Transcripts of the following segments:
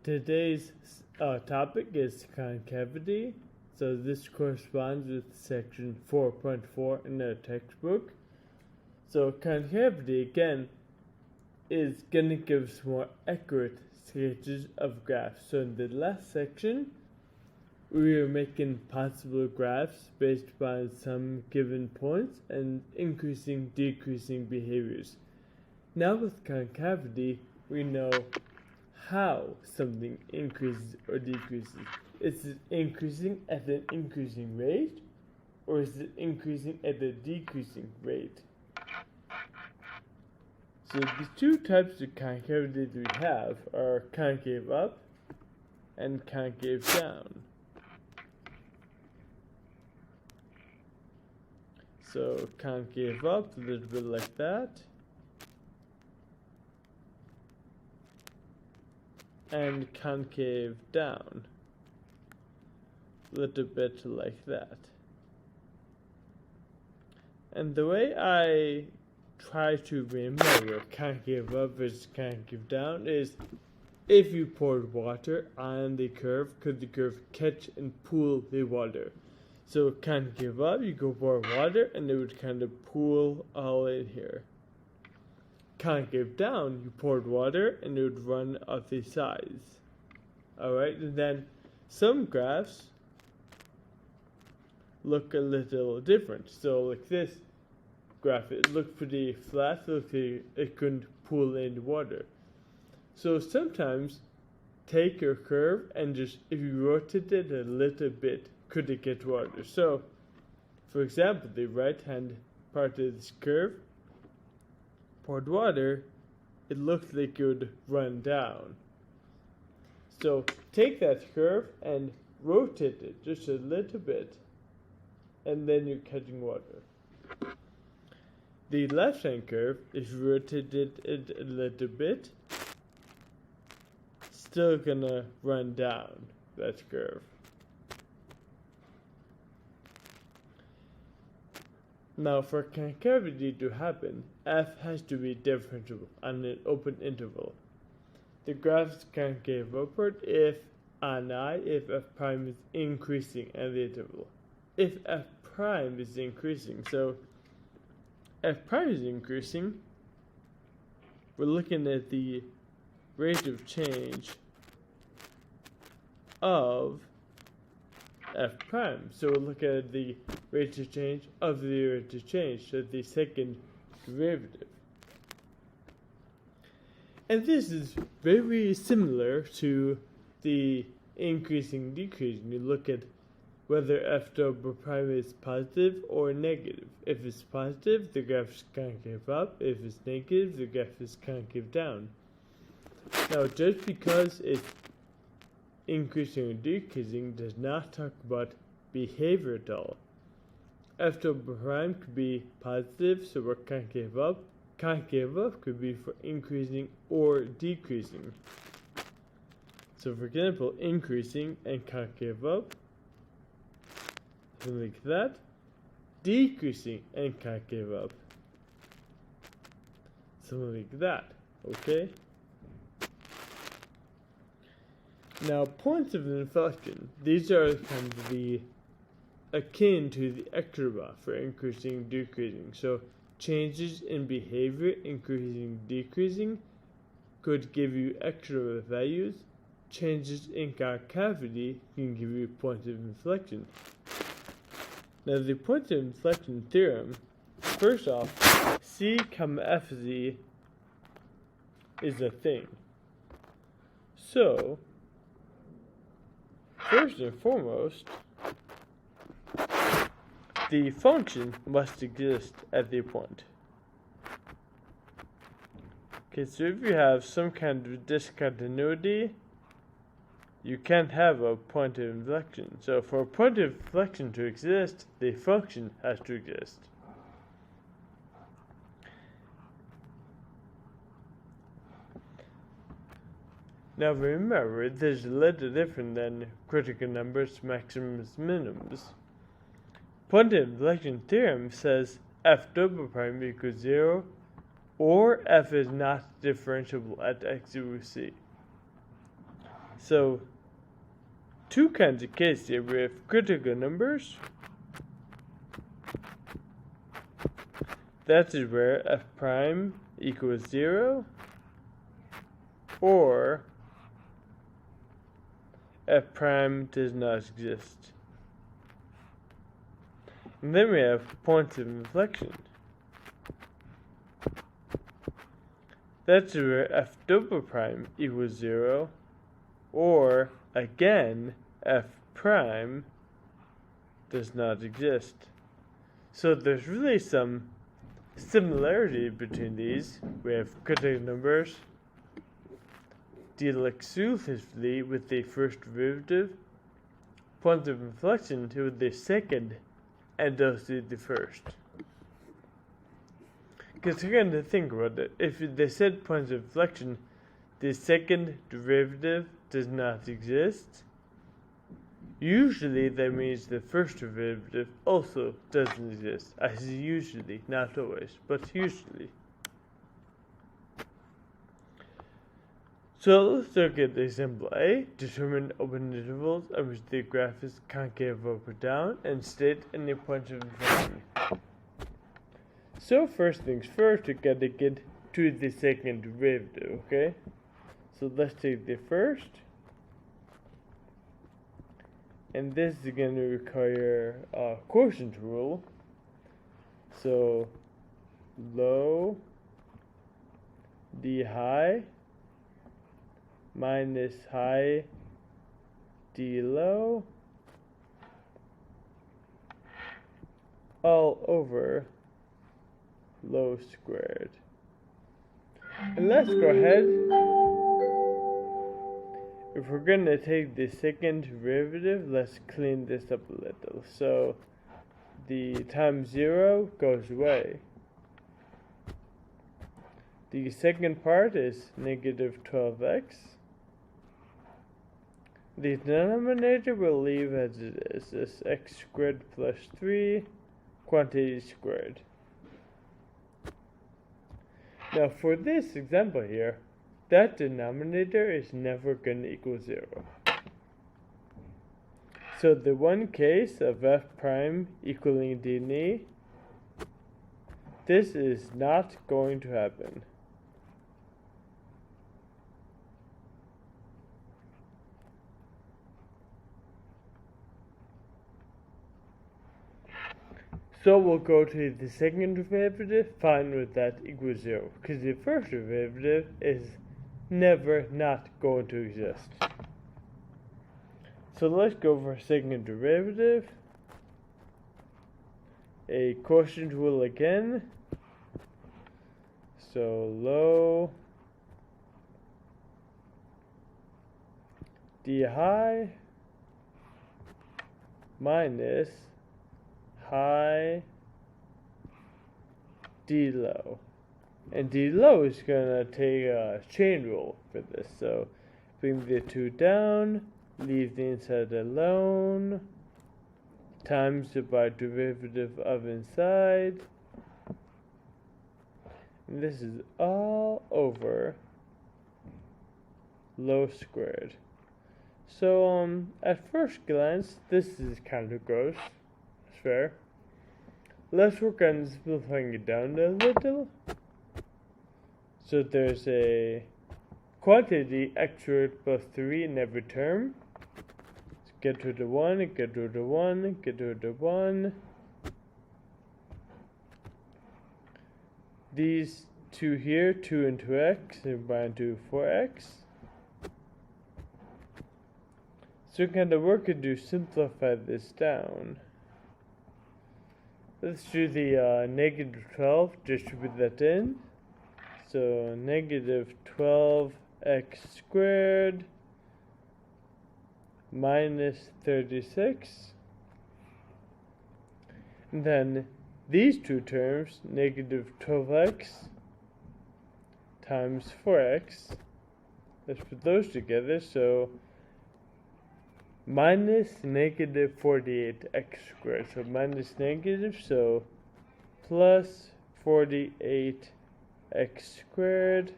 Today's topic is concavity. So this corresponds with section 4.4 in our textbook. So concavity again is going to give us more accurate sketches of graphs. So in the last section, we were making possible graphs based upon some given points and increasing, decreasing behaviors. Now with concavity, we know how something increases or decreases. Is it increasing at an increasing rate, or is it increasing at a decreasing rate? So the two types of concavity that we have are concave up and concave down. So concave up, a little bit like that. And concave down, a little bit like that. And the way I try to remember concave up versus concave down is if you poured water on the curve, could the curve catch and pool the water? So concave up, you go pour water and it would kind of pool all in here. Concave down, you poured water and it would run up the sides. Alright, and then some graphs look a little different. So like this graph, it looked pretty flat, looked like it couldn't pool in water. So sometimes take your curve and just, if you rotate it a little bit, could it get water? So, for example, the right hand part of this curve, poured water, it looked like it would run down. So take that curve and rotate it just a little bit, and then you're catching water. The left hand curve, if you rotate it a little bit, still gonna run down that curve. Now for concavity to happen, f has to be differentiable on an open interval. The graph is concave upward if on I, if f prime is increasing at the interval. If f prime is increasing, so f prime is increasing, we're looking at the rate of change of f prime. So we'll look at the rate of change of the rate of change, so the second derivative. And this is very similar to the increasing decreasing. You look at whether f double prime is positive or negative. If it's positive, the graph is concave up. If it's negative, the graph is concave down. Now just because it's increasing or decreasing does not talk about behavior at all. F double prime could be positive, so we're concave up. Concave up could be for increasing or decreasing. So for example, increasing and concave up, something like that. Decreasing and concave up, something like that, okay? Now, points of inflection, these are kind of the akin to the extra for increasing, decreasing. So, changes in behavior, increasing, decreasing, could give you extra values. Changes in concavity can give you points of inflection. Now, the point of inflection theorem, first off, C, F, Z is a thing. So, first and foremost, the function must exist at the point. Okay, so if you have some kind of discontinuity, you can't have a point of inflection. So for a point of inflection to exist, the function has to exist. Now remember, there's a little different than critical numbers, maximums, minimums. Point of inflection theorem says f double prime equals 0, or f is not differentiable at x equals c. So, two kinds of cases here. We have critical numbers. That is where f prime equals 0, or f prime does not exist. And then we have points of inflection. That's where f double prime equals 0, or again, f prime does not exist. So there's really some similarity between these. We have critical numbers deal exclusively with the first derivative, points of inflection with the second, and also the first. Because you're going to think about it. If they said points of inflection, the second derivative does not exist. Usually that means the first derivative also doesn't exist. I say usually, not always, but usually. So let's look at example A. Determine open intervals at which the graph is concave up or down, and state any points of inflection. So first things first, we gotta get to the second derivative, okay? So let's take the first. And this is going to require a quotient rule. So low d high minus high d low all over low squared. And let's go ahead. If we're going to take the second derivative, let's clean this up a little. So the times 0 goes away. The second part is negative 12x. The denominator will leave as it is. It's x squared plus 3 quantity squared. Now for this example here, that denominator is never going to equal 0. So the one case of f prime equaling d, this is not going to happen. So we'll go to the second derivative, find what that equals 0, because the first derivative is never not going to exist. So let's go for second derivative. A quotient rule again. So low d high minus high d low. And d low is going to take a chain rule for this. So bring the 2 down, leave the inside alone, times it by derivative of inside. And this is all over low squared. So at first glance, this is kind of gross. It's fair. Let's work on simplifying it down a little. So there's a quantity x squared plus 3 in every term. So get rid of 1, get rid of 1, get rid of 1. These two here, 2 into x, combine to 4x. So kind of work to simplify this down. Let's do the negative 12, distribute that in. So negative 12x squared minus 36. And then these two terms, negative 12x times 4x, let's put those together. So minus negative 48x squared. So minus negative, so plus 48x squared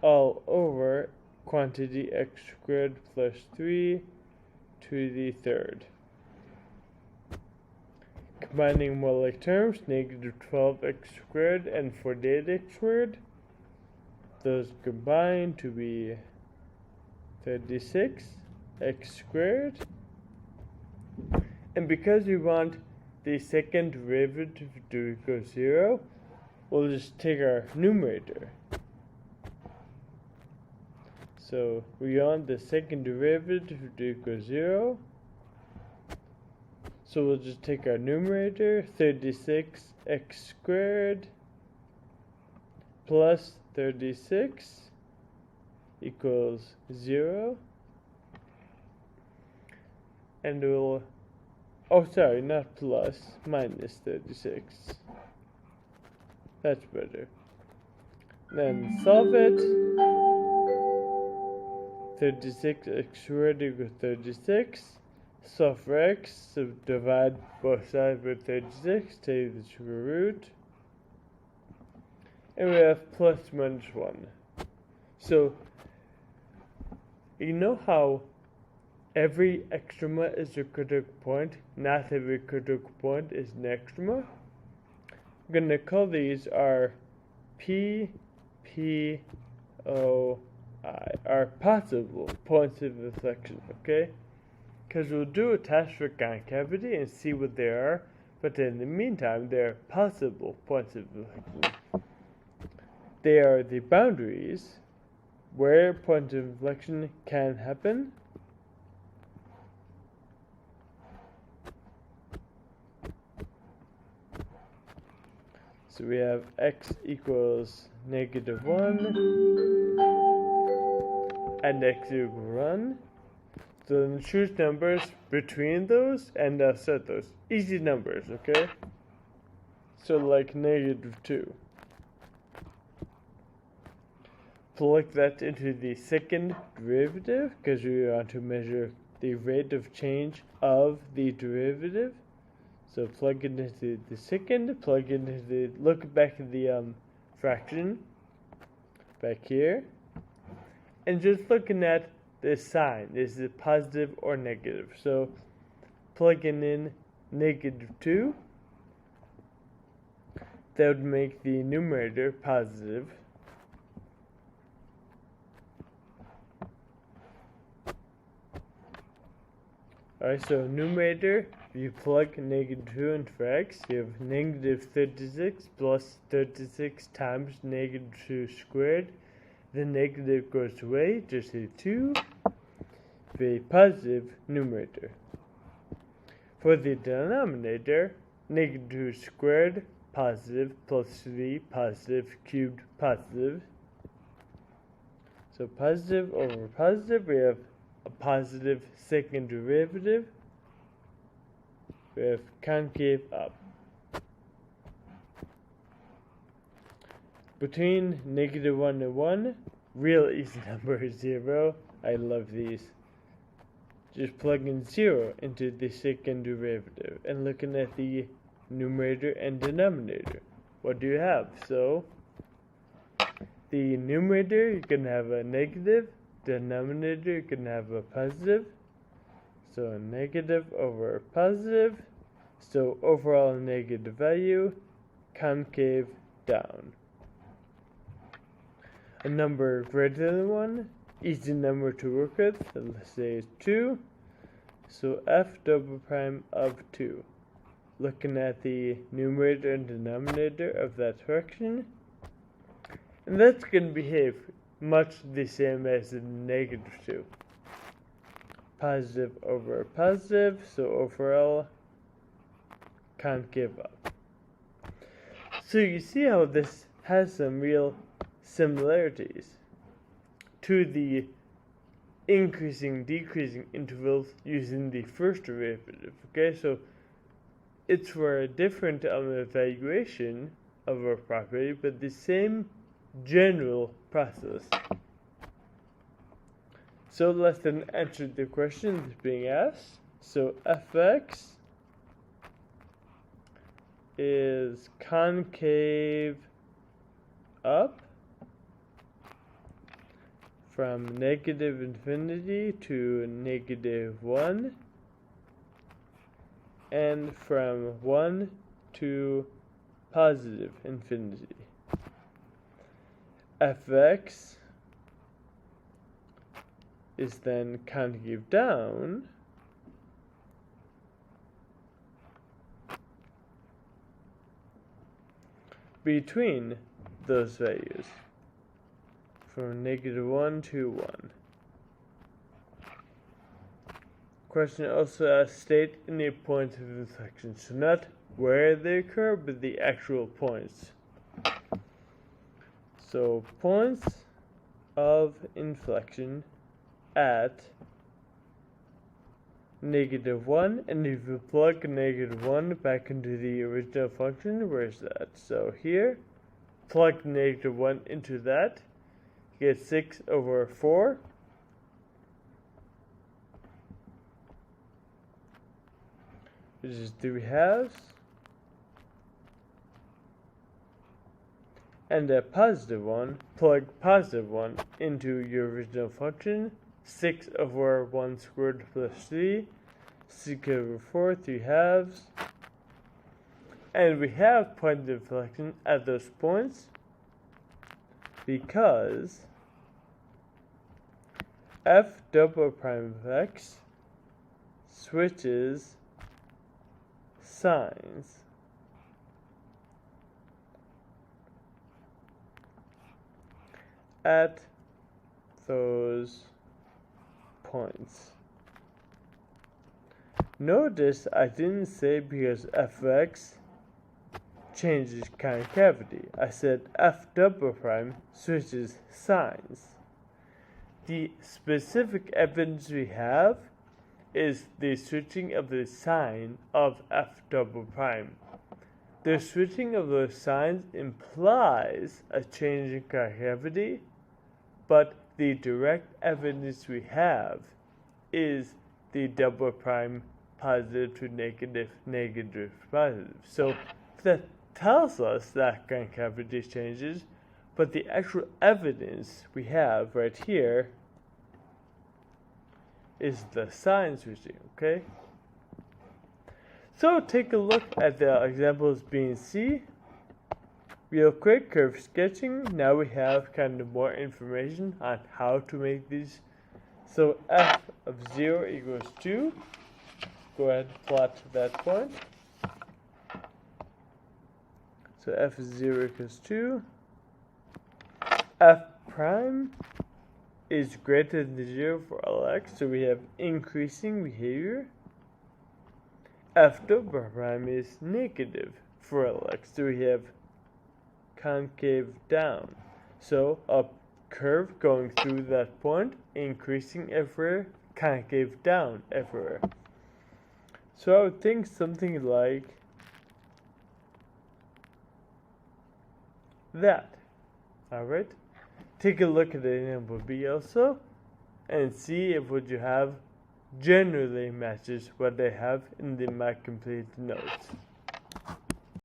all over quantity x squared plus 3 to the third. Combining more like terms, negative 12x squared and 48x squared. Those combine to be 36x squared. And because we want the second derivative to equal 0, we'll just take our numerator. So we want the second derivative to equal 0. So we'll just take our numerator, 36x squared plus 36 equals 0. And we'll, oh sorry, not plus, minus 36. That's better. Then solve it. 36x squared equals 36. Solve for x, so divide both sides by 36, take the square root. And we have plus minus 1. So, you know how every extrema is a critical point? Not every critical point is an extrema. I'm going to call these our P, P, O, I, our possible points of inflection, okay? Because we'll do a test for concavity and see what they are, but in the meantime, they're possible points of inflection. They are the boundaries where points of inflection can happen. So we have x equals negative 1 and x equals 1. So then choose numbers between those and set those. Easy numbers, okay? So like negative 2. Plug that into the second derivative because we want to measure the rate of change of the derivative. So plug it into the second, plug it into the, look back at the fraction back here. And just looking at the sign, is it positive or negative? So plugging in negative 2, that would make the numerator positive. Alright, so numerator, if you plug negative 2 in for x, you have negative 36 plus 36 times negative 2 squared. The negative goes away, just a 2, a positive numerator. For the denominator, negative 2 squared, positive, plus 3, positive, cubed, positive. So positive over positive, we have a positive second derivative. We have concave up. Between negative 1 and 1, real easy number is 0. I love these. Just plug in 0 into the second derivative and looking at the numerator and denominator. What do you have? So, the numerator, you can have a negative. Denominator, you can have a positive. So, a negative over a positive. So, overall negative value, concave down. A number greater than 1, easy number to work with, let's say it's 2, so f double prime of 2. Looking at the numerator and denominator of that fraction, and that's going to behave much the same as the negative 2. Positive over positive, so overall concave up. So you see how this has some real similarities to the increasing decreasing intervals using the first derivative. Okay, so it's for a different evaluation of a property, but the same general process. So let's then answer the question that's being asked. So fx is concave up from negative infinity to -1, and from 1 to positive infinity. Fx is then concave down between those values from -1 to 1. Question also asks state any points of inflection, so not where they occur, but the actual points. So points of inflection at -1, and if you plug -1 back into the original function, where's that? So here, plug -1 into that, you get 6/4. Which is 3/2. And a positive one, plug +1 into your original function, 6/1 squared plus 3, 6/4, 3/2. And we have point of inflection at those points because f double prime of x switches signs at those points. Notice I didn't say because fx changes concavity. I said f double prime switches signs. The specific evidence we have is the switching of the sign of f double prime. The switching of those signs implies a change in concavity, but the direct evidence we have is the double prime positive to negative, negative to positive. So that tells us that concavity changes, but the actual evidence we have right here is the sign switching, okay? So take a look at the examples B and C. Real quick, curve sketching. Now we have kind of more information on how to make these. So f of 0 equals 2. Go ahead and plot that point. So f of 0 equals 2. F prime is greater than 0 for all x, so we have increasing behavior. F double prime is negative for all x, so we have concave down. So a curve going through that point, increasing everywhere, concave down everywhere. So I would think something like that. Alright? Take a look at the example B also and see if what you have generally matches what they have in the my complete notes.